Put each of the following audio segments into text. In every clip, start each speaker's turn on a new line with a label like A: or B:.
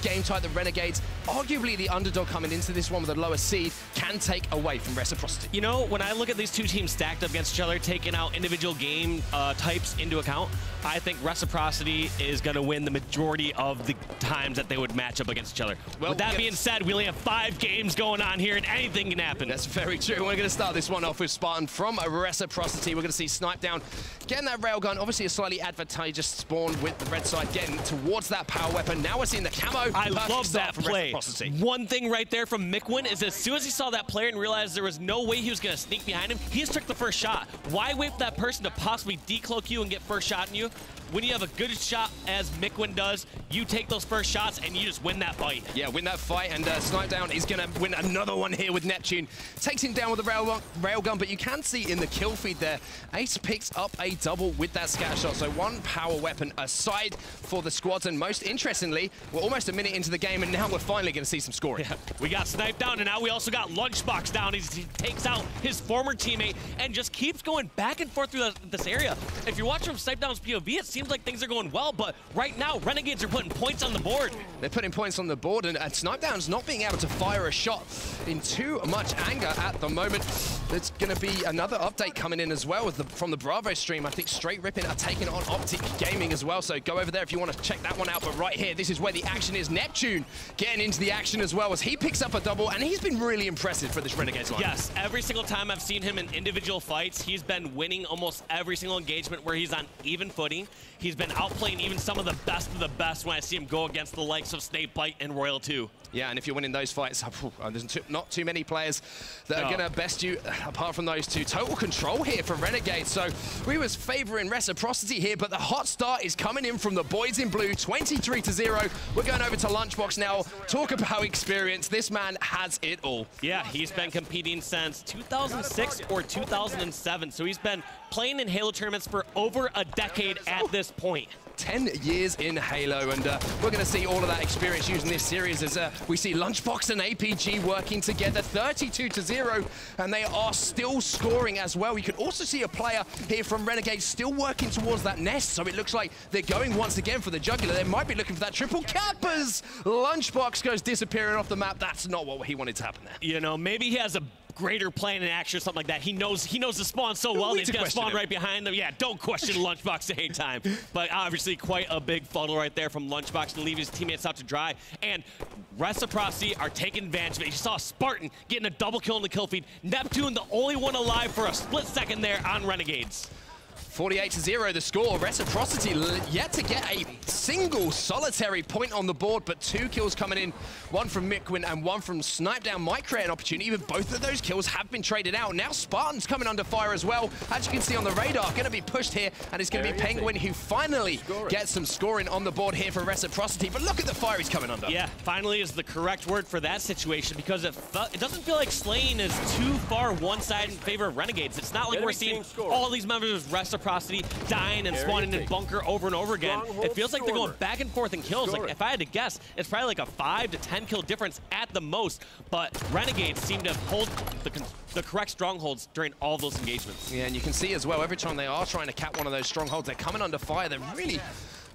A: game type that Renegades, arguably the underdog coming into this one with a lower seed, can take away from Reciprocity.
B: You know, when I look at these two teams stacked up against each other, taking out individual game types into account, I think Reciprocity is going to win the majority of the times that they would match up against each other. Well, with that being said, we only have 5 games going on here, and anything can happen.
A: That's very true. We're going to start this one off with Spartan from a Reciprocity. We're going to see Snipe Down getting that railgun. Obviously, a slightly advantageous spawn with the red side getting towards that power weapon. Now we're seeing the camo.
B: I love that play.
A: Reciprocity.
B: One thing right there from Mikwin is as soon as he saw that player and realized there was no way he was going to sneak behind him, he just took the first shot. Why wait for that person to possibly decloak you and get first shot on you? When you have a good shot, as Mikwin does, you take those first shots and you just win that fight.
A: Yeah, win that fight, and Snipe Down is going to win another one here with Neptune. Takes him down with the railgun, but you can see in the kill feed there, Ace picks up a double with that scatter shot. So 1 power weapon aside for the squads, and most interestingly, we're almost a minute into the game, and now we're finally going to see some scoring.
B: Yeah, we got Snipe Down, and now we also got Lunchbox down. He takes out his former teammate and just keeps going back and forth through this area. If you're watching from Snipe Down's POV, it seems like things are going well, but right now, Renegades are putting points on the board. They're
A: putting points on the board, and Snipe Down's not being able to fire a shot in too much anger at the moment. There's going to be another update coming in as well from the Bravo stream. I think Straight Ripping are taking on Optic Gaming as well, so go over there if you want to check that one out. But right here, this is where the action is. Neptune getting into the action as well as he picks up a double, and he's been really impressive for this Renegades line.
B: Yes, every single time I've seen him in individual fights, he's been winning almost every single engagement where he's on even footing. He's been outplaying even some of the best when I see him go against the likes of Snakebite and Royal 2.
A: Yeah, and if you're winning those fights, there's not too many players that are going to best you apart from those two. Total control here for Renegades. So we was favoring Reciprocity here, but the hot start is coming in from the boys in blue, 23-0. We're going over to Lunchbox now. Talk about experience. This man has it all.
B: Yeah, he's been competing since 2006 or 2007. So he's been playing in Halo tournaments for over a decade at this point.
A: 10 years in Halo, and we're going to see all of that experience using this series as we see Lunchbox and APG working together, 32-0, and they are still scoring as well. You can also see a player here from Renegades still working towards that nest, so it looks like they're going once again for the jugular. They might be looking for that triple cappers. Lunchbox goes disappearing off the map. That's not what he wanted to happen there.
B: You know, maybe he has a greater plan in action or something like that. He knows the spawn so well, he's going to spawn right behind them. Yeah, don't question Lunchbox at any time. But obviously quite a big funnel right there from Lunchbox to leave his teammates out to dry. And Reciprocity are taking advantage of it. You saw Spartan getting a double kill in the kill feed. Neptune, the only one alive for a split second there on Renegades.
A: 48-0 the score. Reciprocity yet to get a single solitary point on the board, but 2 kills coming in. 1 from Mikwin and 1 from Snipe Down might create an opportunity, but both of those kills have been traded out. Now Spartan's coming under fire as well. As you can see on the radar, going to be pushed here, and it's going to be Penguin who finally gets some scoring on the board here for Reciprocity. But look at the fire he's coming under.
B: Yeah, finally is the correct word for that situation, because it doesn't feel like Slaying is too far one side in favor of Renegades. It's not like we're seeing all these members of Reciprocity dying and spawning in bunker over and over again. It feels like they're going back and forth in kills. Like, if I had to guess, it's probably like a 5 to 10 kill difference at the most, but Renegades seem to hold the correct strongholds during all those engagements.
A: Yeah, and you can see as well, every time they are trying to cap one of those strongholds, they're coming under fire. They're really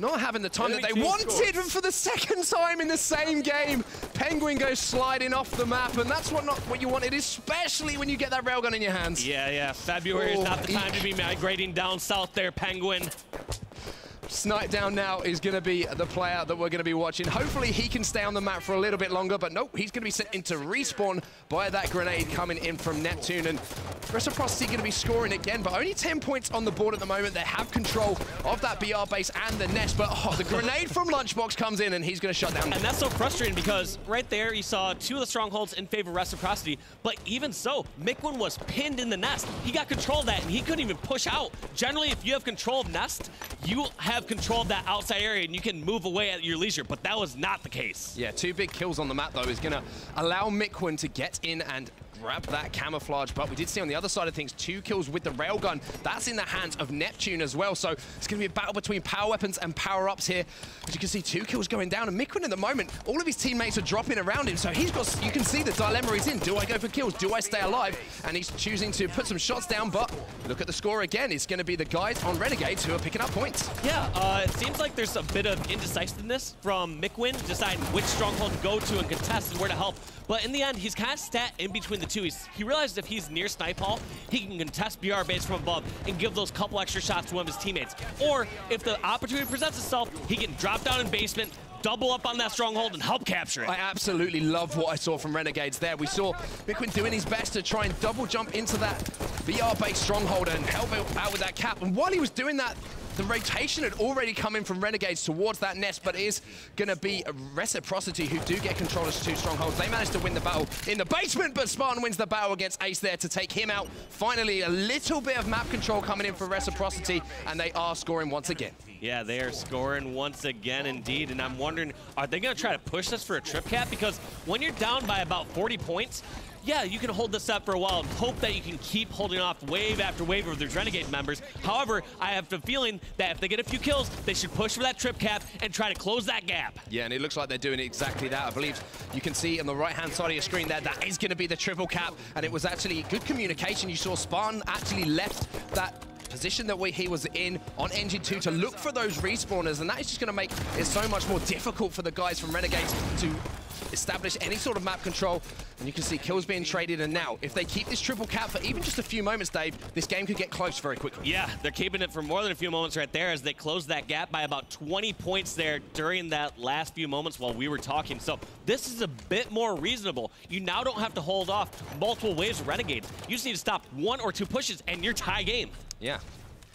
A: not having the time that they wanted for the second time in the same game. Penguin goes sliding off the map, and that's not what you wanted, especially when you get that railgun in your hands.
B: Yeah. February is not the time to be migrating down south there, Penguin.
A: Snipe Down now is going to be the player that we're going to be watching. Hopefully he can stay on the map for a little bit longer, but nope, he's going to be sent into respawn by that grenade coming in from Neptune. And Reciprocity going to be scoring again, but only 10 points on the board at the moment. They have control of that BR base and the nest, but the grenade from Lunchbox comes in and he's going to shut down.
B: And that's so frustrating because right there you saw 2 of the strongholds in favor of Reciprocity, but even so, Mikwin was pinned in the nest. He got control of that and he couldn't even push out. Generally, if you have control of nest, you have control of that outside area and you can move away at your leisure, but that was not the case.
A: Yeah, 2 big kills on the map though is going to allow Mikwin to get in and grab that camouflage, but we did see on the other side of things 2 kills with the railgun. That's in the hands of Neptune as well, so it's going to be a battle between power weapons and power-ups here. As you can see, 2 kills going down, and Miquin at the moment, all of his teammates are dropping around him, so he's got, you can see the dilemma he's in. Do I go for kills? Do I stay alive? And he's choosing to put some shots down, but look at the score again. It's going to be the guys on Renegades who are picking up points.
B: Yeah, it seems like there's a bit of indecisiveness from Miquin, deciding which stronghold to go to and contest and where to help. But in the end, he's kind of sat in between the two. He realized if he's near Snipe Hall, he can contest BR base from above and give those couple extra shots to one of his teammates. Or if the opportunity presents itself, he can drop down in basement, double up on that stronghold and help capture it.
A: I absolutely love what I saw from Renegades there. We saw Miquin doing his best to try and double jump into that BR-based stronghold and help out with that cap. And while he was doing that, the rotation had already come in from Renegades towards that nest, but it is going to be a Reciprocity who do get control of 2 strongholds. They managed to win the battle in the basement, but Spartan wins the battle against Ace there to take him out. Finally, a little bit of map control coming in for Reciprocity, and they are scoring once again.
B: Yeah, they are scoring once again indeed, and I'm wondering, are they going to try to push this for a trip cap? Because when you're down by about 40 points, yeah, you can hold this up for a while and hope that you can keep holding off wave after wave of their Renegade members. However, I have the feeling that if they get a few kills, they should push for that trip cap and try to close that gap.
A: Yeah, and it looks like they're doing exactly that. I believe you can see on the right-hand side of your screen there, that is going to be the triple cap, and it was actually good communication. You saw Spartan actually left that position that he was in on Engine 2 to look for those respawners, and that is just going to make it so much more difficult for the guys from Renegades to establish any sort of map control. And you can see kills being traded, and now if they keep this triple cap for even just a few moments, Dave, this game could get close very quickly.
B: Yeah, they're keeping it for more than a few moments right there as they close that gap by about 20 points there during that last few moments while we were talking. So this is a bit more reasonable. You now don't have to hold off multiple waves of Renegades. You just need to stop 1 or 2 pushes and you're tie game.
A: Yeah,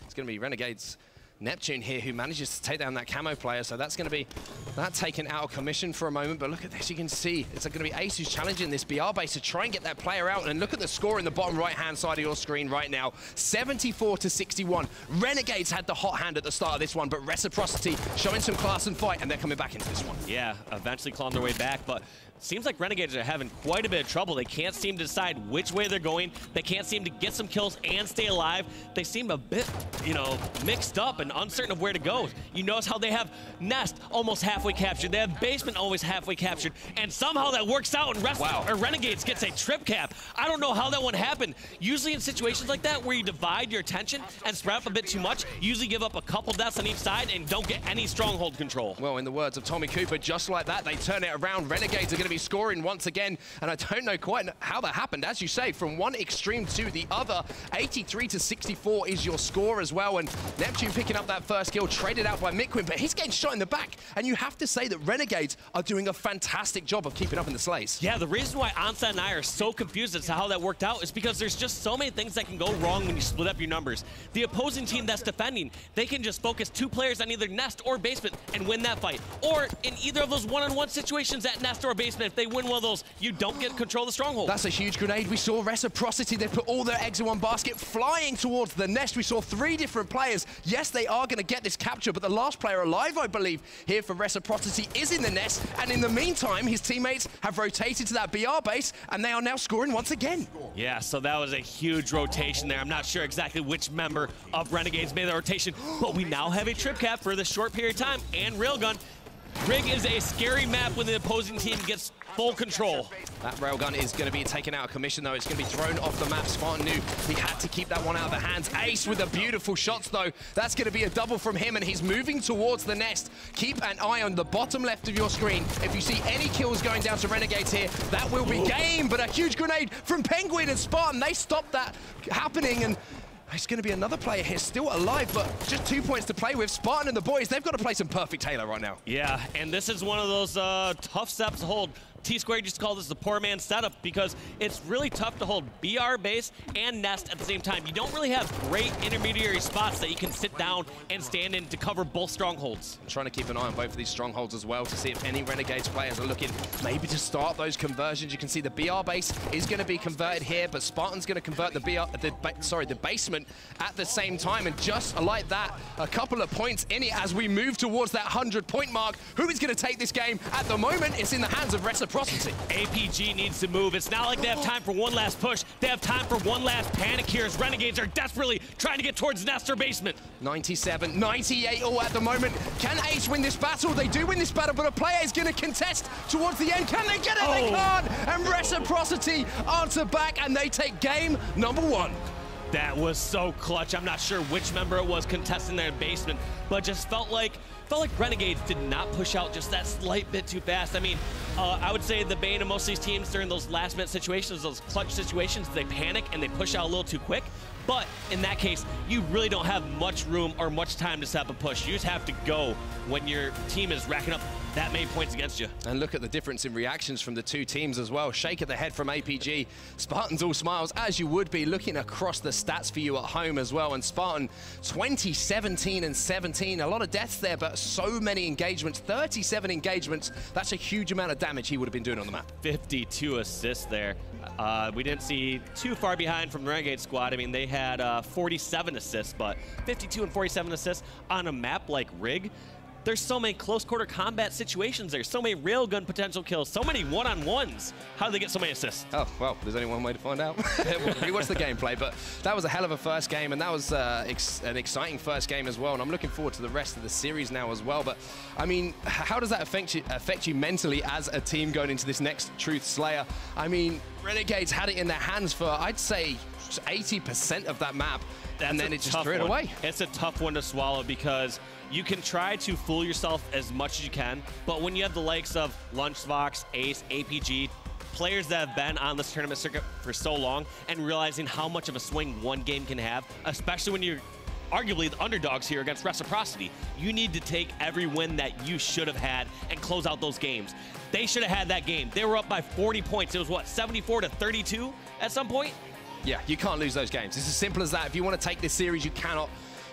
A: it's going to be Renegades Neptune here who manages to take down that camo player, so that's going to be that taken out of commission for a moment. But look at this, you can see it's going to be Ace who's challenging this BR base to try and get that player out. And look at the score in the bottom right-hand side of your screen right now, 74-61. Renegades had the hot hand at the start of this one, but Reciprocity showing some class and fight, and they're coming back into this one.
B: Yeah, eventually clawing their way back, but seems like Renegades are having quite a bit of trouble. They can't seem to decide which way they're going. They can't seem to get some kills and stay alive. They seem a bit, you know, mixed up and uncertain of where to go. You notice how they have Nest almost halfway captured. They have Basement always halfway captured. And somehow that works out and Renegades gets a trip cap. I don't know how that one happened. Usually in situations like that where you divide your attention and spread up a bit too much, you usually give up a couple deaths on each side and don't get any stronghold control.
A: Well, in the words of Tommy Cooper, just like that, they turn it around. Renegades are going to be scoring once again, and I don't know quite how that happened. As you say, from one extreme to the other, 83-64 is your score as well, and Neptune picking up that first kill, traded out by Miquin, but he's getting shot in the back, and you have to say that Renegades are doing a fantastic job of keeping up in the sleighs.
B: Yeah, the reason why Ansat and I are so confused as to how that worked out is because there's just so many things that can go wrong when you split up your numbers. The opposing team that's defending, they can just focus 2 players on either Nest or Basement and win that fight. Or in either of those one-on-one situations at Nest or Basement, if they win one of those, you don't get control of the stronghold.
A: That's a huge grenade. We saw Reciprocity. They put all their eggs in one basket, flying towards the nest. We saw 3 different players. Yes, they are going to get this capture, but the last player alive, I believe, here for Reciprocity is in the nest. And in the meantime, his teammates have rotated to that BR base, and they are now scoring once again.
B: Yeah, so that was a huge rotation there. I'm not sure exactly which member of Renegades made the rotation, but we now have a trip cap for this short period of time and Railgun. Rig is a scary map when the opposing team gets full control.
A: That railgun is going to be taken out of commission, though. It's going to be thrown off the map. Spartan knew he had to keep that one out of the hands. Ace with the beautiful shots, though. That's going to be a double from him, and he's moving towards the nest. Keep an eye on the bottom left of your screen. If you see any kills going down to Renegades here, that will be game. But a huge grenade from Penguin and Spartan. They stopped that happening, and it's going to be another player here still alive, but just 2 points to play with. Spartan and the boys, they've got to play some perfect Halo right now.
B: Yeah, and this is one of those tough steps to hold. T-Squared used to call this the poor man's setup because it's really tough to hold BR base and Nest at the same time. You don't really have great intermediary spots that you can sit down and stand in to cover both strongholds.
A: I'm trying to keep an eye on both of these strongholds as well to see if any Renegades players are looking maybe to start those conversions. You can see the BR base is going to be converted here, but Spartan's going to convert the basement at the same time. And just like that, a couple of points in it as we move towards that 100-point mark. Who is going to take this game? At the moment, it's in the hands of Reciprocity. Reciprocity.
B: APG needs to move. It's not like they have time for one last push. They have time for one last panic here as Renegades are desperately trying to get towards Nestor basement.
A: 97, 98 all at the moment. Can Ace win this battle? They do win this battle, but a player is going to contest towards the end. Can they get it? They can't. And Reciprocity answer back, and they take game number 1.
B: That was so clutch. I'm not sure which member it was contesting their basement, but just felt like Renegades did not push out just that slight bit too fast. I mean, I would say the bane of most of these teams during those last-minute situations, those clutch situations, they panic and they push out a little too quick. But in that case, you really don't have much room or much time to set up a push. You just have to go when your team is racking up that many points against you.
A: And look at the difference in reactions from the two teams as well. Shake at the head from APG. Spartans all smiles, as you would be, looking across the stats for you at home as well. And Spartan 20, 17, and 17. A lot of deaths there, but so many engagements. 37 engagements. That's a huge amount of damage he would have been doing on the map.
B: 52 assists there. We didn't see too far behind from the Renegade squad. I mean, they had 47 assists, but 52 and 47 assists on a map like Rig. There's so many close quarter combat situations there, so many railgun potential kills, so many one-on-ones. How did they get so many assists?
A: Oh, well, there's only one way to find out. Rewatch the gameplay, but that was a hell of a first game, and that was an exciting first game as well, and I'm looking forward to the rest of the series now as well. But, I mean, how does that affect you mentally as a team going into this next Truth Slayer? I mean, Renegades had it in their hands for, I'd say, 80% of that map, and then it just threw it away.
B: It's a tough one to swallow because you can try to fool yourself as much as you can, but when you have the likes of Lunchbox, Ace, APG, players that have been on this tournament circuit for so long and realizing how much of a swing one game can have, especially when you're arguably the underdogs here against Reciprocity, you need to take every win that you should have had and close out those games. They should have had that game. They were up by 40 points. It was, what, 74-32 at some point?
A: Yeah, you can't lose those games. It's as simple as that. If you want to take this series, you cannot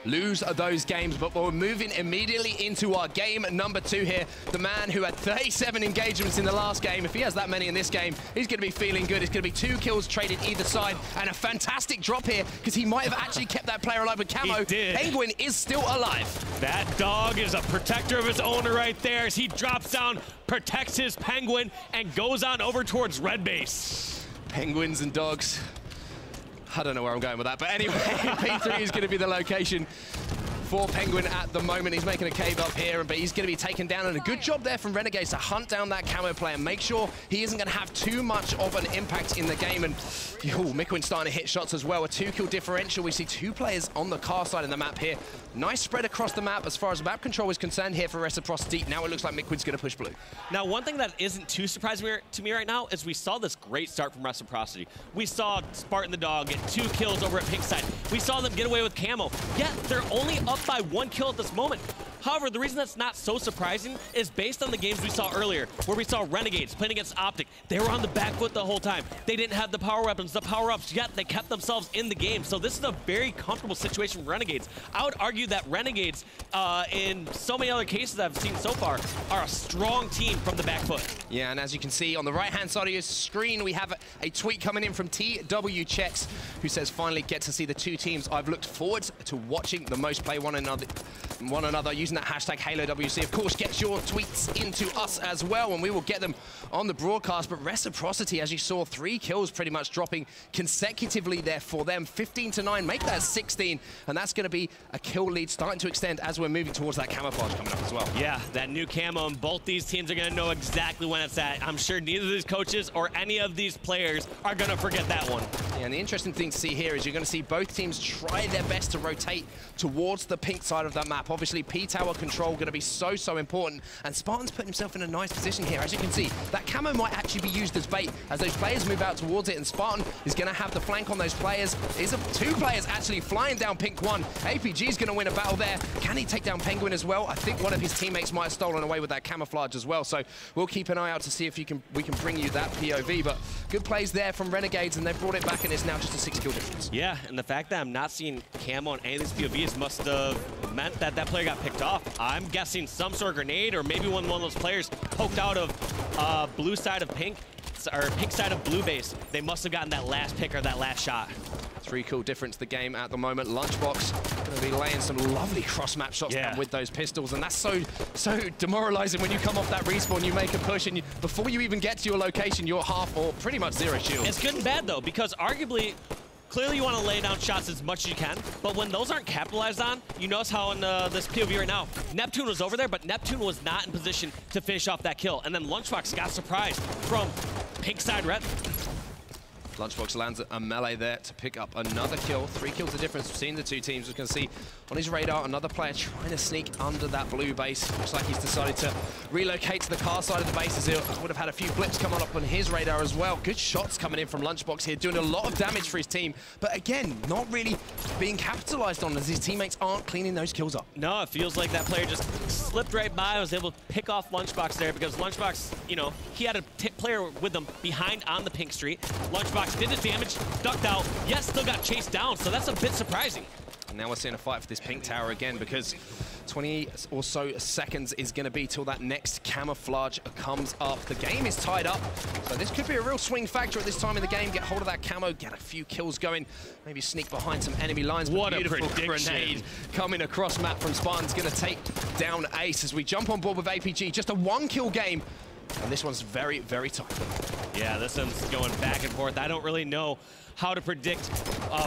A: lose those games. But we're moving immediately into our game number 2 here. The man who had 37 engagements in the last game, if he has that many in this game, he's going to be feeling good. It's going to be 2 kills traded either side, and a fantastic drop here because he might have actually kept that player alive with camo.
B: He did.
A: Penguin is still alive.
B: That dog is a protector of his owner right there as he drops down, protects his Penguin, and goes on over towards red base.
A: Penguins and dogs. I don't know where I'm going with that, but anyway, P3 is going to be the location for Penguin at the moment. He's making a cave up here, but he's going to be taken down, and a good job there from Renegades to hunt down that camo player, make sure he isn't going to have too much of an impact in the game. And Mikwin's starting to hit shots as well. A 2-kill differential. We see 2 players on the car side of the map here. Nice spread across the map as far as map control is concerned here for Reciprocity. Now it looks like Mikwin's going to push blue.
B: Now, one thing that isn't too surprising to me right now is we saw this great start from Reciprocity. We saw Spartan the Dog get 2 kills over at pink side. We saw them get away with camo. Yet they're only up by 1 kill at this moment. However, the reason that's not so surprising is based on the games we saw earlier, where we saw Renegades playing against Optic. They were on the back foot the whole time. They didn't have the power weapons, the power-ups, yet they kept themselves in the game. So this is a very comfortable situation for Renegades. I would argue that Renegades, in so many other cases I've seen so far, are a strong team from the back foot.
A: Yeah, and as you can see on the right-hand side of your screen, we have a tweet coming in from TW Checks, who says, finally get to see the 2 teams I've looked forward to watching the most play one another using that hashtag HaloWC. Of course, get your tweets into us as well, and we will get them on the broadcast. But Reciprocity, as you saw, 3 kills pretty much dropping consecutively there for them. 15-9, make that 16, and that's going to be a kill lead starting to extend as we're moving towards that camouflage coming up as well.
B: Yeah, that new camo, and both these teams are going to know exactly when it's at. I'm sure neither of these coaches or any of these players are going to forget that one.
A: Yeah, and the interesting thing to see here is you're going to see both teams try their best to rotate towards the pink side of that map. Obviously, P-Tower control going to be so important, and Spartan's putting himself in a nice position here. As you can see, that camo might actually be used as bait as those players move out towards it, and Spartan is going to have the flank on those players. There's 2 players actually flying down pink 1. APG is going to win a battle there. Can he take down Penguin as well? I think one of his teammates might have stolen away with that camouflage as well, so we'll keep an eye out to see if we can bring you that POV. But good plays there from Renegades, and they brought it back, and it's now just a 6-kill difference.
B: Yeah, and the fact that I'm not seeing camo on any of these POVs must have meant that that player got picked off. I'm guessing some sort of grenade, or maybe one of those players poked out of blue side of pink pink side of blue base, they must have gotten that last pick or that last shot.
A: 3 kill difference the game at the moment. Lunchbox going to be laying some lovely cross-map shots down with those pistols, and that's so demoralizing when you come off that respawn, you make a push, and before you even get to your location, you're half or pretty much 0 shield.
B: It's good and bad, though, because arguably, clearly you want to lay down shots as much as you can, but when those aren't capitalized on, you notice how in this POV right now, Neptune was over there, but Neptune was not in position to finish off that kill, and then Lunchbox got surprised from pink side red.
A: Lunchbox lands a melee there to pick up another kill. 3 kills the difference between the two teams. We can see on his radar another player trying to sneak under that blue base. Looks like he's decided to relocate to the car side of the base, as he would have had a few blips come up on his radar as well. Good shots coming in from Lunchbox here, doing a lot of damage for his team, but again, not really being capitalized on as his teammates aren't cleaning those kills up.
B: No, it feels like that player just slipped right by, was able to pick off Lunchbox there, because Lunchbox, you know, he had a player with him behind on the pink street. Lunchbox did his damage, ducked out, yes, still got chased down, so that's a bit surprising.
A: And now we're seeing a fight for this pink tower again, because 20 or so seconds is going to be till that next camouflage comes up. The game is tied up, so this could be a real swing factor at this time in the game. Get hold of that camo, get a few kills going, maybe sneak behind some enemy lines.
B: What
A: a beautiful
B: grenade
A: coming across map from Spartan's going to take down Ace as we jump on board with APG. Just a 1-kill game, and this one's very, very tight.
B: Yeah, this one's going back and forth. I don't really know how to predict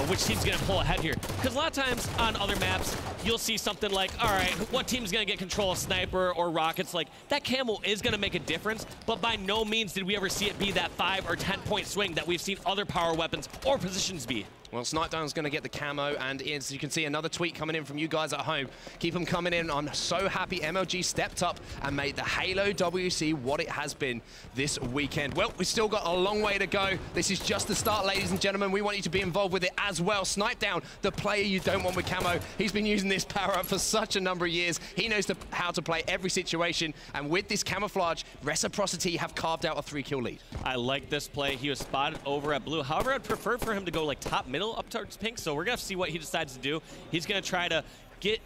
B: which team's going to pull ahead here. Because a lot of times on other maps, you'll see something like, all right, what team's going to get control of Sniper or Rockets? Like, that camo is going to make a difference, but by no means did we ever see it be that 5 or 10 point swing that we've seen other power weapons or positions be.
A: Well, Snipedown's going to get the camo, and as you can see, another tweet coming in from you guys at home. Keep them coming in. I'm so happy MLG stepped up and made the HaloWC what it has been this weekend. Well, we've still got a long way to go. This is just the start, ladies and gentlemen. We want you to be involved with it as well. Snipedown, the player you don't want with camo. He's been using this power-up for such a number of years. He knows how to play every situation, and with this camouflage, Reciprocity have carved out a 3-kill lead.
B: I like this play. He was spotted over at blue. However, I'd prefer for him to go like top middle up towards pink, so we're gonna have to see what he decides to do. He's gonna try to get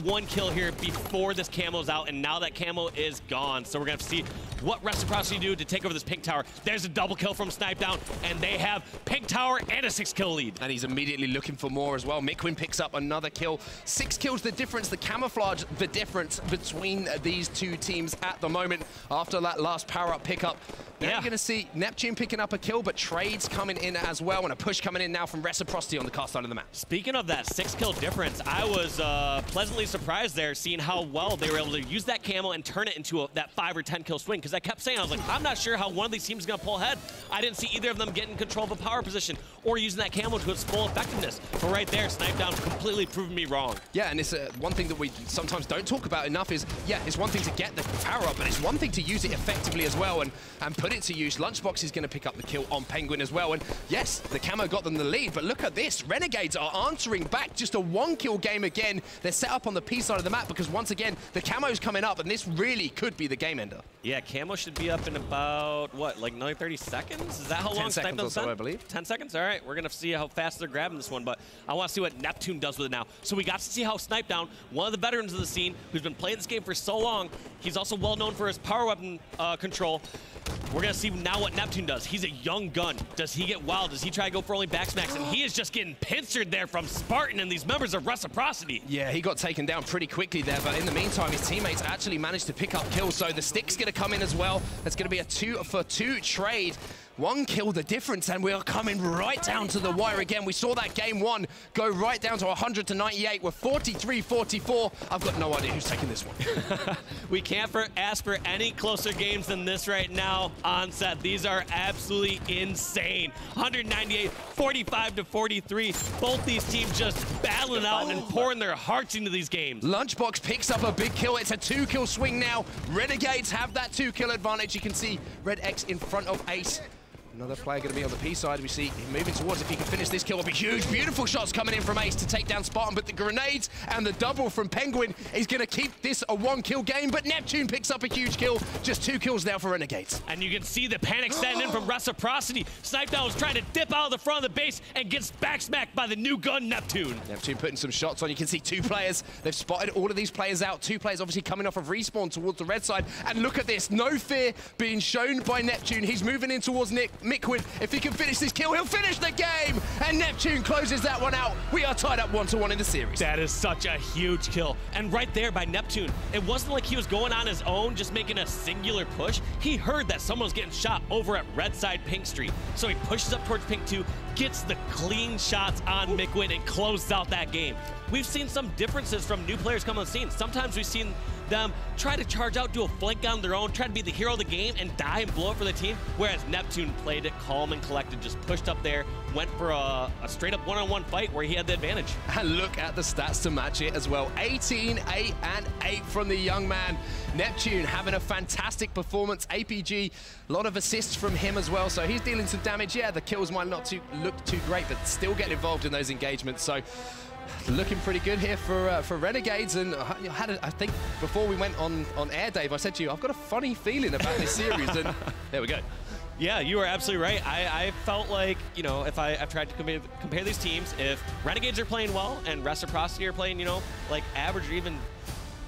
B: 1 kill here before this camo's out, and now that camo is gone. So we're gonna have to see what Reciprocity do to take over this pink tower. There's a double kill from Snipedown, and they have pink tower and a 6-kill lead.
A: And he's immediately looking for more as well. Mikwin picks up another kill. 6 kills the difference, the camouflage the difference between these two teams at the moment after that last power-up pickup. Now you're gonna see Neptune picking up a kill, but trades coming in as well, and a push coming in now from Reciprocity on the car side of the map.
B: Speaking of that 6-kill difference, I was pleasantly surprised there, seeing how well they were able to use that camo and turn it into that 5 or 10 kill swing, because I kept saying, I was like, I'm not sure how one of these teams is gonna pull ahead. I didn't see either of them getting control of a power position or using that camo to its full effectiveness. But right there, Snipedown completely proved me wrong.
A: Yeah, and it's one thing that we sometimes don't talk about enough is, yeah, it's one thing to get the power up, but it's one thing to use it effectively as well and put it to use. Lunchbox is gonna pick up the kill on Penguin as well, and yes, the camo got them the lead, but look at this. Renegades are answering back. Just a 1-kill game again. They're set up on the P side of the map because once again, the camo's coming up, and this really could be the game ender.
B: Yeah, camo should be up in about, what, like another 30 seconds? Is that how long
A: 10 seconds or so, I believe.
B: 10 seconds? All right, we're going to see how fast they're grabbing this one, but I want to see what Neptune does with it now. So we got to see how Snipedown, one of the veterans of the scene, who's been playing this game for so long, he's also well known for his power weapon control. We're going to see now what Neptune does. He's a young gun. Does he get wild? Does he try to go for only backsmacks? And he is just getting pincered there from Spartan and these members of Reciprocity.
A: Yeah, he got taken down pretty quickly there, but in the meantime, his teammates actually managed to pick up kills, so the stick's going to come in as well. It's going to be a 2-for-2 trade. 1 kill the difference, and we are coming right down to the wire again. We saw that game 1 go right down to 100 to 98. We're 43-44. I've got no idea who's taking this one.
B: We can't ask for any closer games than this right now on set. These are absolutely insane. 198, 45-43. Both these teams just battling out and pouring their hearts into these games.
A: Lunchbox picks up a big kill. It's a 2-kill swing now. Renegades have that 2-kill advantage. You can see Red X in front of Ace. Another player going to be on the P side. We see him moving towards. If he can finish this kill, it'll be huge. Beautiful shots coming in from Ace to take down Spartan, but the grenades and the double from Penguin is going to keep this a 1-kill game, but Neptune picks up a huge kill. Just 2 kills now for Renegades.
B: And you can see the panic setting in from Reciprocity. Sniped was trying to dip out of the front of the base and gets backsmacked by the new gun, Neptune.
A: Neptune putting some shots on. You can see 2 players. They've spotted all of these players out. 2 players obviously coming off of respawn towards the red side. And look at this. No fear being shown by Neptune. He's moving in towards Mikwin. If he can finish this kill, he'll finish the game. And Neptune closes that one out. We are tied up 1-1 in the series.
B: That is such a huge kill. And right there by Neptune, it wasn't like he was going on his own, just making a singular push. He heard that someone was getting shot over at red side Pink Street. So he pushes up towards Pink 2, gets the clean shots on Mikwin, and closes out that game. We've seen some differences from new players come on the scene. Sometimes we've seen them try to charge out, do a flank on their own, try to be the hero of the game and die and blow it for the team, whereas Neptune played it calm and collected, just pushed up there, went for a straight up one-on-one fight where he had the advantage.
A: And look at the stats to match it as well. 18, 8, and 8 from the young man. Neptune having a fantastic performance. APG, a lot of assists from him as well, so he's dealing some damage. Yeah, the kills might not look too great, but still getting involved in those engagements. So looking pretty good here for Renegades. And I think before we went on air, Dave, I said to you, I've got a funny feeling about this series, and there we go.
B: Yeah, you are absolutely right. I felt like, you know, if I've tried to compare these teams, if Renegades are playing well and Reciprocity are playing, you know, like average or even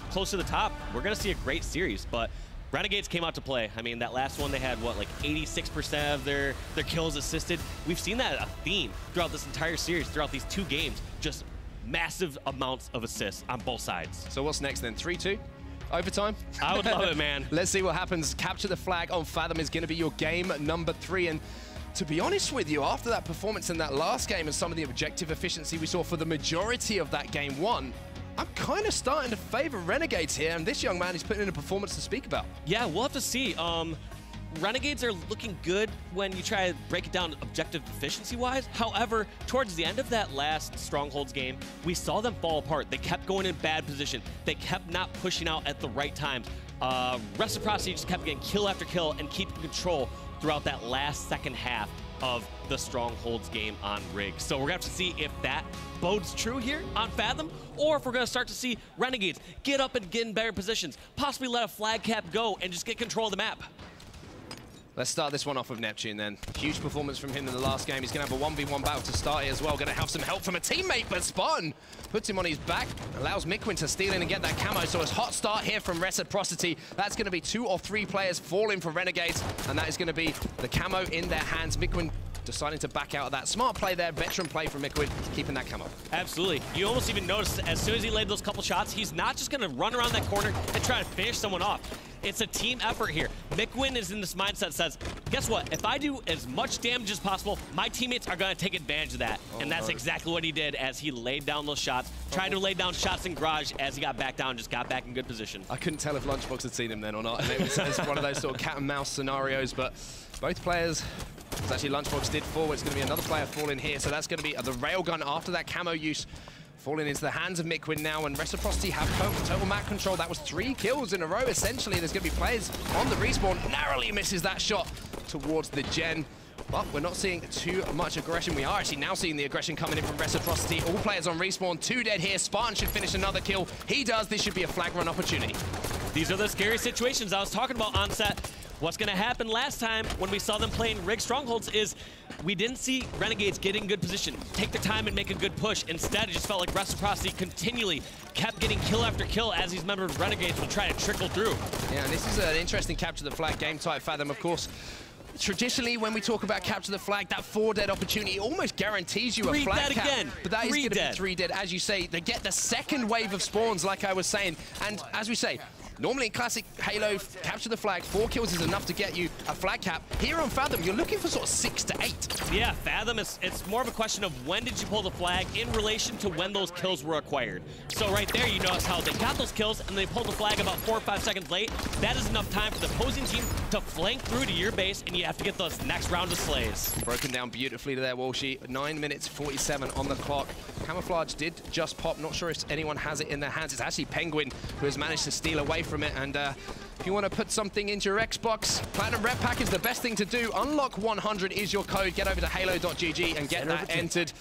B: close to the top, we're going to see a great series. But Renegades came out to play. I mean, that last one, they had, what, like 86% of their kills assisted. We've seen that a theme throughout this entire series, throughout these 2 games. Just massive amounts of assists on both sides.
A: So what's next then? 3-2? Overtime?
B: I would love it, man.
A: Let's see what happens. Capture the flag on Fathom is going to be your game number 3. And to be honest with you, after that performance in that last game and some of the objective efficiency we saw for the majority of that game 1, I'm kind of starting to favor Renegades here, and this young man is putting in a performance to speak about.
B: Yeah, we'll have to see. Renegades are looking good when you try to break it down objective efficiency-wise. However, towards the end of that last Strongholds game, we saw them fall apart. They kept going in bad position. They kept not pushing out at the right times. Reciprocity just kept getting kill after kill and keeping control throughout that last second half of the Strongholds game on Rig. So we're going to have to see if that bodes true here on Fathom, or if we're going to start to see Renegades get up and get in better positions, possibly let a flag cap go and just get control of the map.
A: Let's start this one off with Neptune then. Huge performance from him in the last game. He's going to have a 1v1 battle to start here as well. Going to have some help from a teammate, but Spartan puts him on his back, allows Mikwin to steal in and get that camo. So it's hot start here from Reciprocity. That's going to be 2 or 3 players falling for Renegades, and that is going to be the camo in their hands. Mikwin deciding to back out of that. Smart play there, veteran play from Mikwin, keeping that camo.
B: Absolutely. You almost even noticed as soon as he laid those couple shots, he's not just going to run around that corner and try to finish someone off. It's a team effort here. Mikwin is in this mindset that says, guess what? If I do as much damage as possible, my teammates are going to take advantage of that. And that's exactly what he did as he laid down those shots, tried to lay down shots in Garage as he got back down, just got back in good position.
A: I couldn't tell if Lunchbox had seen him then or not. And it was one of those sort of cat and mouse scenarios, but both players, it's actually Lunchbox did fall. It's going to be another player falling here. So that's going to be the railgun after that camo use. Falling into the hands of Mikwin now, and Reciprocity have total map control. That was 3 kills in a row, essentially. There's going to be players on the respawn. Narrowly misses that shot towards the gen. But we're not seeing too much aggression. We are actually now seeing the aggression coming in from Reciprocity. All players on respawn, 2 dead here. Spartan should finish another kill. He does. This should be a flag run opportunity.
B: These are the scary situations I was talking about on set. What's going to happen last time when we saw them playing Rig Strongholds is we didn't see Renegades get in good position, take their time and make a good push. Instead, it just felt like Reciprocity continually kept getting kill after kill as these members of Renegades would try to trickle through.
A: Yeah, and this is an interesting capture the flag game type, Fathom, of course. Traditionally, when we talk about capture the flag, that 4 dead opportunity almost guarantees you a flag cap.
B: Again.
A: But that is going to be 3 dead. As you say, they get the second wave of spawns, like I was saying. And as we say, normally in classic Halo, capture the flag, 4 kills is enough to get you a flag cap. Here on Fathom, you're looking for sort of 6 to 8.
B: Yeah, Fathom, it's more of a question of when did you pull the flag in relation to when those kills were acquired. So right there, you notice how they got those kills and they pulled the flag about 4 or 5 seconds late. That is enough time for the opposing team to flank through to your base, and you have to get those next round of slays.
A: Broken down beautifully there, Walshy. 9 minutes 47 on the clock. Camouflage did just pop. Not sure if anyone has it in their hands. It's actually Penguin who has managed to steal away from it, and If you want to put something into your Xbox, Platinum Red Pack is the best thing to do. Unlock 100 is your code. Get over to halo.gg and get that entered.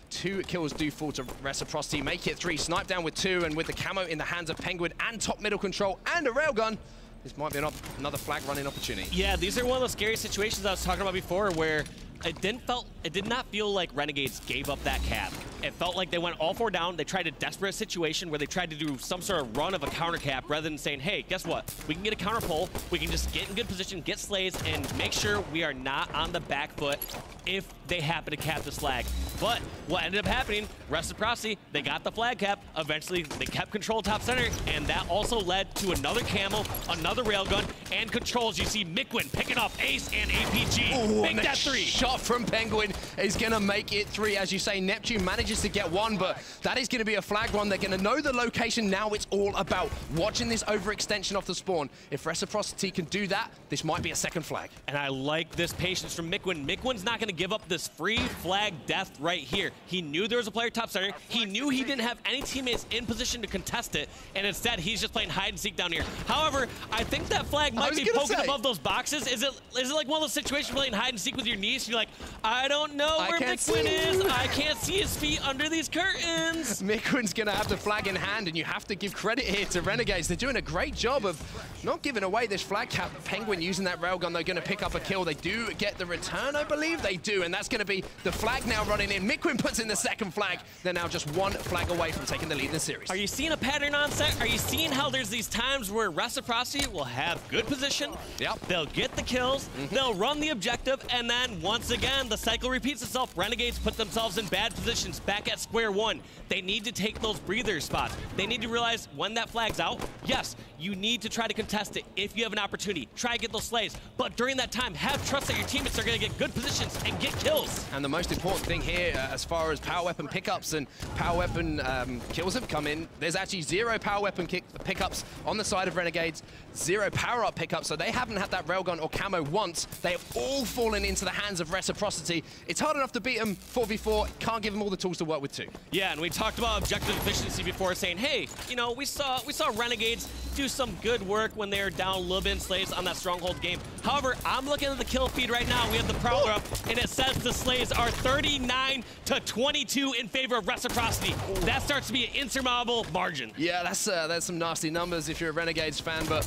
A: 2 kills do fall to Reciprocity. Make it 3. Snipe down with 2, and with the camo in the hands of Penguin and top middle control and a railgun, this might be another flag running opportunity.
B: Yeah, these are one of those scary situations I was talking about before where it did not feel like Renegades gave up that cap. It felt like they went all 4 down. They tried a desperate situation where they tried to do some sort of run of a counter cap rather than saying, hey, guess what? We can get a counter pull. We can just get in good position, get slays, and make sure we are not on the back foot if they happen to cap this flag. But what ended up happening, Reciprocity, they got the flag cap. Eventually, they kept control top center, and that also led to another camo, another railgun, and controls. You see Mikwin picking off Ace and APG.
A: Ooh,
B: Make
A: and
B: that 3.
A: Shot from Penguin is going to make it 3. As you say, Neptune manages to get 1, but that is going to be a flag run. They're going to know the location. Now it's all about watching this overextension off the spawn. If Reciprocity can do that, this might be a second flag.
B: And I like this patience from Mikwin. Mikwin's not going to give up this free flag death right here. He knew there was a player top center. He knew he didn't have any teammates in position to contest it, and instead he's just playing hide and seek down here. However, I think that flag might be poking above those boxes. Is it like one of those situations playing hide and seek with your knees? You're like, I don't know where Mikwin is. I can't see his feet under these curtains.
A: Mikwin's going to have the flag in hand, and you have to give credit here to Renegades. They're doing a great job of not giving away this flag cap. Penguin using that railgun, they're going to pick up a kill. They do get the return, I believe. They do, and that's going to be the flag now running in. Mikwin puts in the second flag. They're now just 1 flag away from taking the lead in the series.
B: Are you seeing a pattern on set? Are you seeing how there's these times where Reciprocity will have good position?
A: Yep.
B: They'll get the kills, they'll run the objective, and then once again, the cycle repeats itself. Renegades put themselves in bad positions back at square one. They need to take those breather spots. They need to realize when that flag's out, yes, you need to try to contest it if you have an opportunity. Try to get those slays, but during that time, have trust that your teammates are going to get good positions and get kills.
A: And the most important thing here, as far as power weapon pickups and power weapon kills have come in, there's actually 0 power weapon pickups on the side of Renegades, 0 power-up pickups, so they haven't had that railgun or camo once. They have all fallen into the hands of Reciprocity. It's hard enough to beat them 4v4, can't give them all the tools to work with too.
B: Yeah, and we talked about objective efficiency before, saying, hey, you know, we saw Renegades do some good work when they were down a little bit in slays on that stronghold game. However, I'm looking at the kill feed right now. We have the Prowler up, and it says the slays are 39 to 22 in favor of Reciprocity. That starts to be an insurmountable margin.
A: Yeah, that's some nasty numbers if you're a Renegades fan, but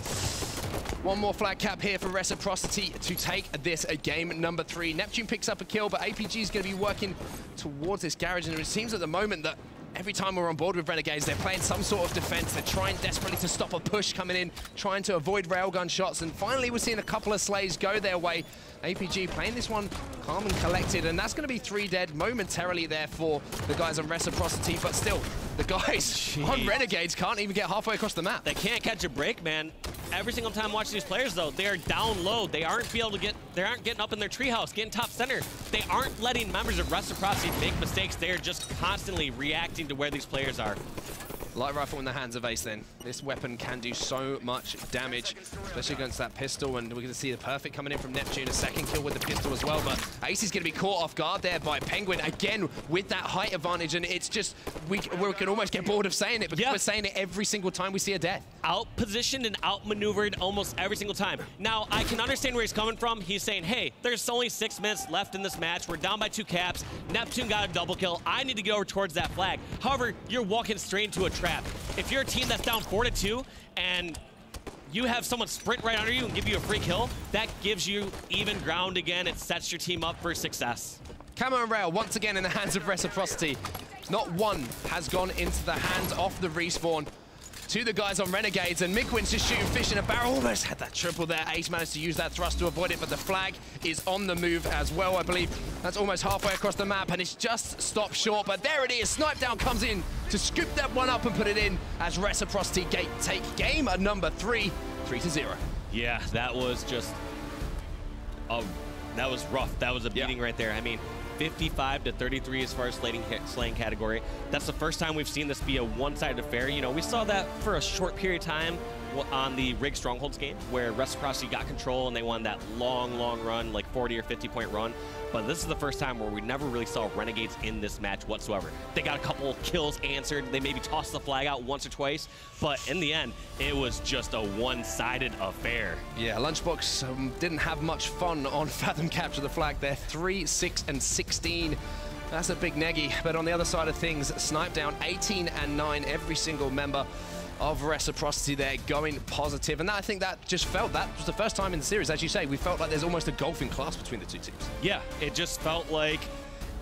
A: 1 more flag cap here for Reciprocity to take this game number 3. Neptune picks up a kill, but APG is going to be working towards this garage, and it seems at the moment that every time we're on board with Renegades, they're playing some sort of defense. They're trying desperately to stop a push coming in, trying to avoid railgun shots, and finally we're seeing a couple of slays go their way. APG playing this one calm and collected, and that's going to be 3 dead momentarily there for the guys on Reciprocity, but still, the guys on Renegades can't even get halfway across the map.
B: They can't catch a break, man. Every single time watching these players, though, they are down low. They aren't getting up in their treehouse, getting top center. They aren't letting members of Reciprocity make mistakes. They're just constantly reacting to where these players are.
A: Light rifle in the hands of Ace then. This weapon can do so much damage, especially against that pistol, and we're going to see the perfect coming in from Neptune. A second kill with the pistol as well, but Ace is going to be caught off guard there by Penguin, again with that height advantage, and it's just, we can almost get bored of saying it, because we're saying it every single time we see a death.
B: Out-positioned and out-maneuvered almost every single time. Now, I can understand where he's coming from. He's saying, hey, there's only 6 minutes left in this match. We're down by 2 caps. Neptune got a double kill. I need to get over towards that flag. However, you're walking straight into a trap. If you're a team that's down 4-2 and you have someone sprint right under you and give you a free kill, that gives you even ground again. It sets your team up for success.
A: Camo and rail once again in the hands of Reciprocity. Not one has gone into the hands of the respawn to the guys on Renegades, and Mikwin's just shooting fish in a barrel. Almost had that triple there. Ace managed to use that thrust to avoid it, but the flag is on the move as well, I believe. That's almost halfway across the map, and it's just stopped short, but there it is. Snipe Down comes in to scoop that one up and put it in as Reciprocity take game at number 3, 3-0.
B: Yeah, that was just, that was rough. That was a beating right there. I mean, 55 to 33 as far as slaying category. That's the first time we've seen this be a one-sided affair. You know, we saw that for a short period of time on the Rig Strongholds game where Reciprocity got control and they won that long run, like 40 or 50-point run. But this is the first time where we never really saw Renegades in this match whatsoever. They got a couple kills answered. They maybe tossed the flag out once or twice. But in the end, it was just a one-sided affair. Yeah, Lunchbox didn't have much fun on Fathom Capture the Flag there. 3, 6, and 16. That's a big neggy. But on the other side of things, Snipe down 18 and 9. Every single member of Reciprocity there going positive. And I think that just felt, that was the first time in the series, as you say, we felt like there's almost a golfing class between the two teams. Yeah, it just felt like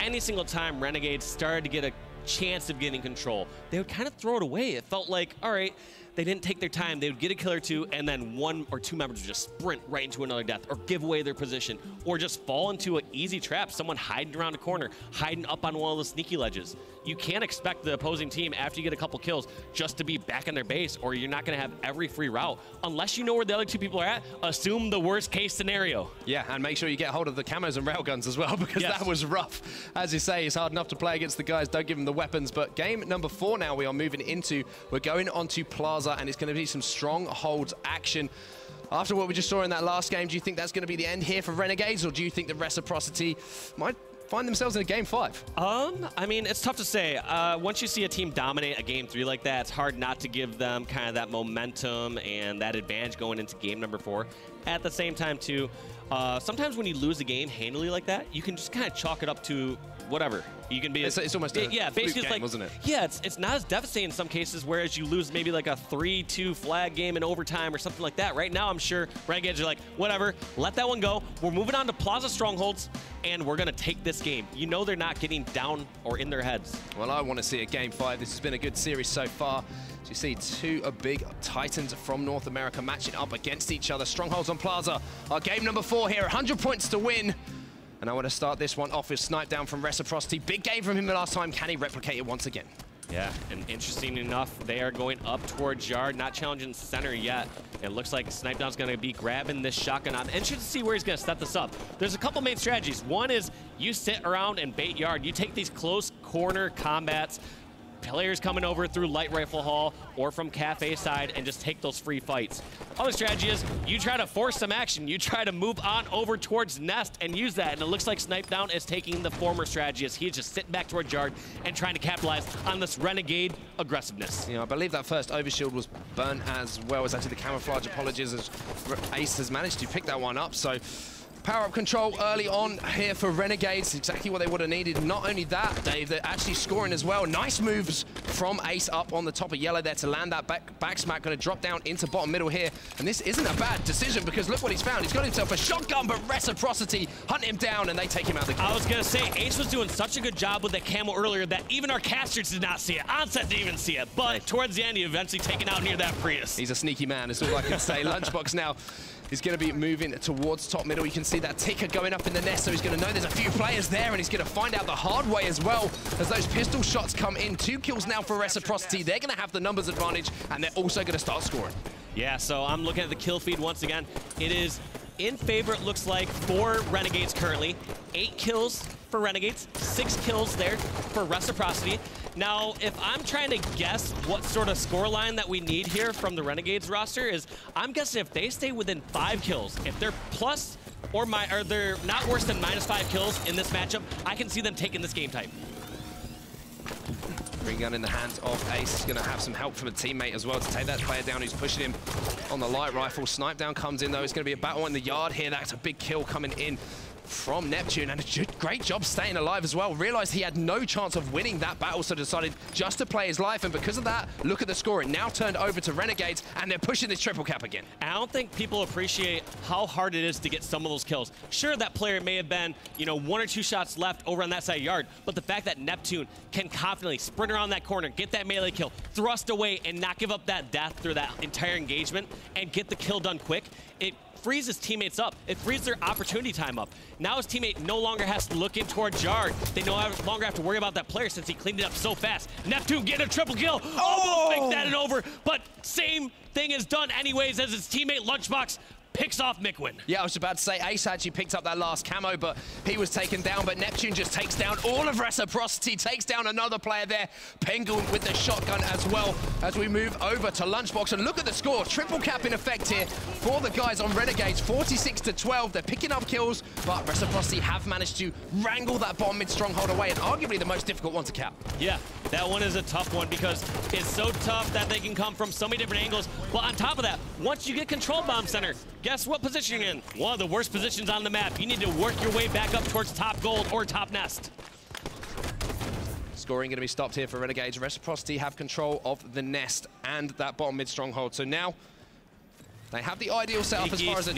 B: any single time Renegades started to get a chance of getting control, they would kind of throw it away. It felt like, all right, they didn't take their time. They would get a kill or two, and then 1 or 2 members would just sprint right into another death or give away their position or just fall into an easy trap, someone hiding around a corner, hiding up on one of the sneaky ledges. You can't expect the opposing team, after you get a couple kills, just to be back in their base, or you're not going to have every free route. Unless you know where the other 2 people are at, assume the worst case scenario. Yeah, and make sure you get hold of the camos and railguns as well, because that was rough. As you say, it's hard enough to play against the guys, don't give them the weapons. But game number 4 now we are moving into. We're going on to Plaza, and it's going to be some strongholds action. After what we just saw in that last game, do you think that's going to be the end here for Renegades, or do you think that Reciprocity might find themselves in a game 5? I mean, it's tough to say. Once you see a team dominate a game 3 like that, it's hard not to give them kind of that momentum and that advantage going into game number 4. At the same time, too, sometimes when you lose a game handily like that, you can just kind of chalk it up to whatever. You can be it's almost a basically game, like, wasn't it? Yeah, it's not as devastating in some cases, whereas you lose maybe like a 3-2 flag game in overtime or something like that. Right now, I'm sure Renegades are like, whatever, let that one go. We're moving on to Plaza Strongholds, and we're going to take this game. You know they're not getting down or in their heads. Well, I want to see a game 5. This has been a good series so far. So you see 2 big titans from North America matching up against each other. Strongholds on Plaza. Our game number 4 here, 100 points to win. And I want to start this one off with Snipe down from Reciprocity. Big game from him the last time. Can he replicate it once again? Yeah, and interesting enough, they are going up towards Yard, not challenging center yet. It looks like Snipe down's going to be grabbing this shotgun. I'm interested to see where he's going to set this up. There's a couple main strategies. One is you sit around and bait Yard. You take these close corner combats, players coming over through light rifle hall or from cafe side, and just take those free fights. Other strategy is you try to force some action. You try to move on over towards Nest and use that. And it looks like Snipe down is taking the former strategy, as he's just sitting back towards Yard and trying to capitalize on this Renegade aggressiveness. You know, I believe that first overshield was burnt as well as actually the camouflage apologies, as Ace has managed to pick that one up. So power-up control early on here for Renegades, exactly what they would have needed. Not only that, Dave, they're actually scoring as well. Nice moves from Ace up on the top of yellow there to land that back smack. Going to drop down into bottom middle here. And this isn't a bad decision, because look what he's found. He's got himself a shotgun, but Reciprocity hunt him down, and they take him out of the game. I was going to say, Ace was doing such a good job with that camo earlier that even our casters did not see it. Onset didn't even see it. But towards the end, he eventually taken out near that Prius. He's a sneaky man, is all I can say. Lunchbox now is going to be moving towards top middle. You can see that ticker going up in the nest, so he's going to know there's a few players there, and he's going to find out the hard way as well as those pistol shots come in. 2 kills now for Reciprocity. They're going to have the numbers advantage, and they're also going to start scoring. Yeah, so I'm looking at the kill feed once again. It is in favor, it looks like, for Renegades currently. 8 kills for Renegades, 6 kills there for Reciprocity. Now, if I'm trying to guess what sort of scoreline that we need here from the Renegades roster, is I'm guessing if they stay within 5 kills, if they're plus or they're not worse than -5 kills in this matchup, I can see them taking this game type. Green gun in the hands of Ace. He's going to have some help from a teammate as well to take that player down who's pushing him on the light rifle. Snipe down comes in, though. It's going to be a battle in the yard here. That's a big kill coming in from Neptune, and a great job staying alive as well. Realized he had no chance of winning that battle, so decided just to play his life, and because of that, look at the score. It now turned over to Renegades, and they're pushing this triple cap again. I don't think people appreciate how hard it is to get some of those kills. Sure, that player may have been, you know, 1 or 2 shots left over on that side of Yard, but the fact that Neptune can confidently sprint around that corner, get that melee kill, thrust away, and not give up that death through that entire engagement, and get the kill done quick, it frees his teammates up. It frees their opportunity time up. Now his teammate no longer has to look in toward Yard. They no longer have to worry about that player since he cleaned it up so fast. Neptune getting a triple kill. Almost makes that and over, but same thing is done anyways as his teammate Lunchbox picks off Mikwin.
A: Yeah, I was about to say, Ace actually picked up that last camo, but he was taken down. But Neptune just takes down all of Reciprocity, takes down another player there. Penguin with the shotgun as well as we move over to Lunchbox. And look at the score, triple cap in effect here for the guys on Renegades, 46-12. They're picking up kills, but Reciprocity have managed to wrangle that bottom mid stronghold away, and arguably the most difficult one to cap.
B: Yeah, that one is a tough one because it's so tough that they can come from so many different angles. But on top of that, once you get control bomb center, guess what position you're in? One of the worst positions on the map. You need to work your way back up towards top gold or top nest.
A: Scoring going to be stopped here for Renegades. Reciprocity have control of the nest and that bottom mid stronghold. So now they have the ideal setup as far as a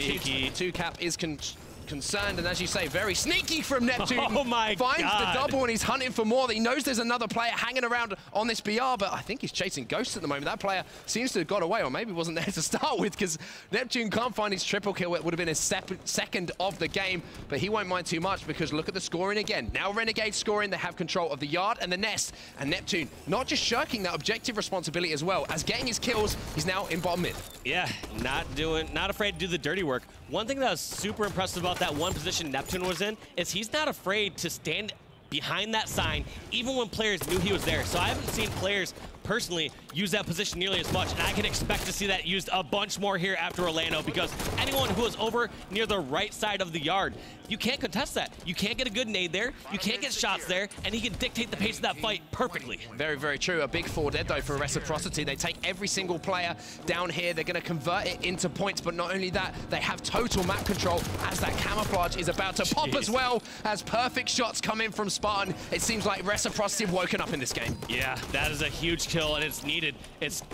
A: two cap is concerned, and as you say, very sneaky from Neptune.
B: Oh my
A: Finds
B: God.
A: the double and he's hunting for more. He knows there's another player hanging around on this BR, but I think he's chasing ghosts at the moment. That player seems to have got away, or maybe wasn't there to start with, because Neptune can't find his triple kill. It would have been his second of the game, but he won't mind too much because look at the scoring again. Now Renegades scoring, they have control of the yard and the nest, and Neptune not just shirking that objective responsibility as well as getting his kills. He's now in bottom mid.
B: Yeah, not afraid to do the dirty work. One thing that was super impressive about that one position Neptune was in is he's not afraid to stand behind that sign even when players knew he was there. So I haven't seen players personally use that position nearly as much, and I can expect to see that used a bunch more here after Orlando, because anyone who is over near the right side of the yard, you can't contest that. You can't get a good nade there, you can't get shots there, and he can dictate the pace of that fight perfectly.
A: Very, very true. A big 4 dead though for Reciprocity. They take every single player down here. They're going to convert it into points, but not only that, they have total map control as that camouflage is about to pop as well, as perfect shots come in from Spartan. It seems like Reciprocity have woken up in this game.
B: Yeah, that is a huge kill, and it's needed.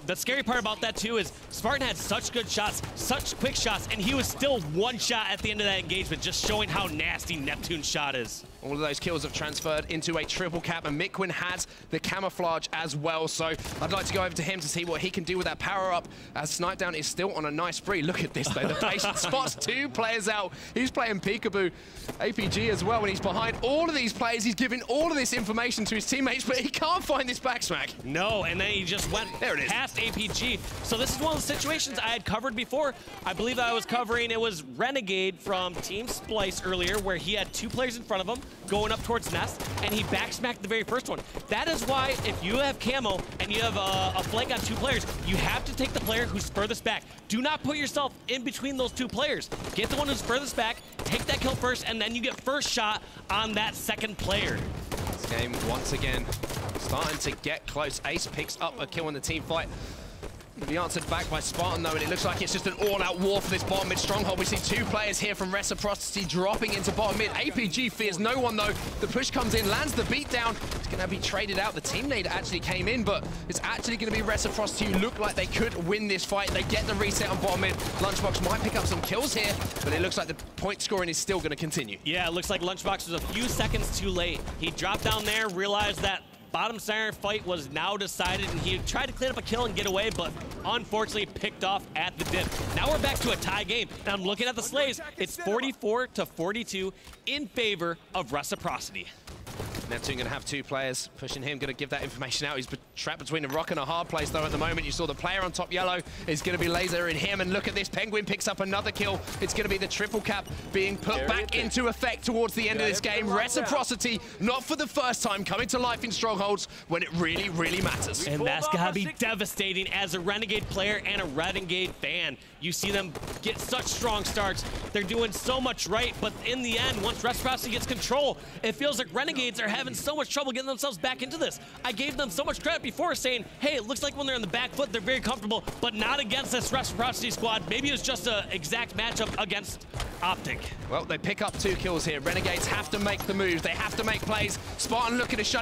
B: The scary part about that too is Spartan had such good shots, such quick shots, and he was still one shot at the end of that engagement, just showing how nasty Neptune's shot is.
A: All of those kills have transferred into a triple cap, and Mikwin has the camouflage as well. So I'd like to go over to him to see what he can do with that power-up, as Snipedown is still on a nice spree. Look at this, though. The patient spots 2 players out. He's playing peekaboo. APG as well, when he's behind all of these players. He's giving all of this information to his teammates, but he can't find this backsmack.
B: No, and then he just went
A: there it is.
B: Past APG. So this is one of the situations I had covered before. I believe I was covering, it was Renegade from Team Splice earlier, where he had 2 players in front of him going up towards Nest, and he backsmacked the very first one. That is why if you have camo and you have a flank on 2 players, you have to take the player who's furthest back. Do not put yourself in between those 2 players. Get the one who's furthest back, take that kill first, and then you get first shot on that second player.
A: This game, once again, starting to get close. Ace picks up a kill in the team fight. To be answered back by Spartan, though, and it looks like it's just an all-out war for this bottom mid stronghold. We see 2 players here from Reciprocity dropping into bottom mid. APG fears no one, though. The push comes in, lands the beatdown. It's going to be traded out. The team nade actually came in, but it's actually going to be Reciprocity who look like they could win this fight. They get the reset on bottom mid. Lunchbox might pick up some kills here, but it looks like the point scoring is still going to continue.
B: Yeah, it looks like Lunchbox was a few seconds too late. He dropped down there, realized that bottom center fight was now decided, and he tried to clean up a kill and get away, but unfortunately picked off at the dip. Now we're back to a tie game, and I'm looking at the slaves. It's 44-42 in favor of Reciprocity.
A: Neptune going to have 2 players pushing him, going to give that information out. He's trapped between a rock and a hard place, though, at the moment. You saw the player on top yellow is going to be lasering him, and look at this. Penguin picks up another kill. It's going to be the triple cap being put back into effect towards the end of this game. Reciprocity, not for the first time, coming to life in strongholds when it really, really matters.
B: And that's got to be devastating as a Renegade player and a Renegade fan. You see them get such strong starts. They're doing so much right, but in the end, once Reciprocity gets control, it feels like Renegades are having so much trouble getting themselves back into this. I gave them so much credit before, saying, hey, it looks like when they're on the back foot, they're very comfortable, but not against this Reciprocity squad. Maybe it was just an exact matchup against Optic.
A: Well, they pick up 2 kills here. Renegades have to make the moves. They have to make plays. Spartan looking to shut it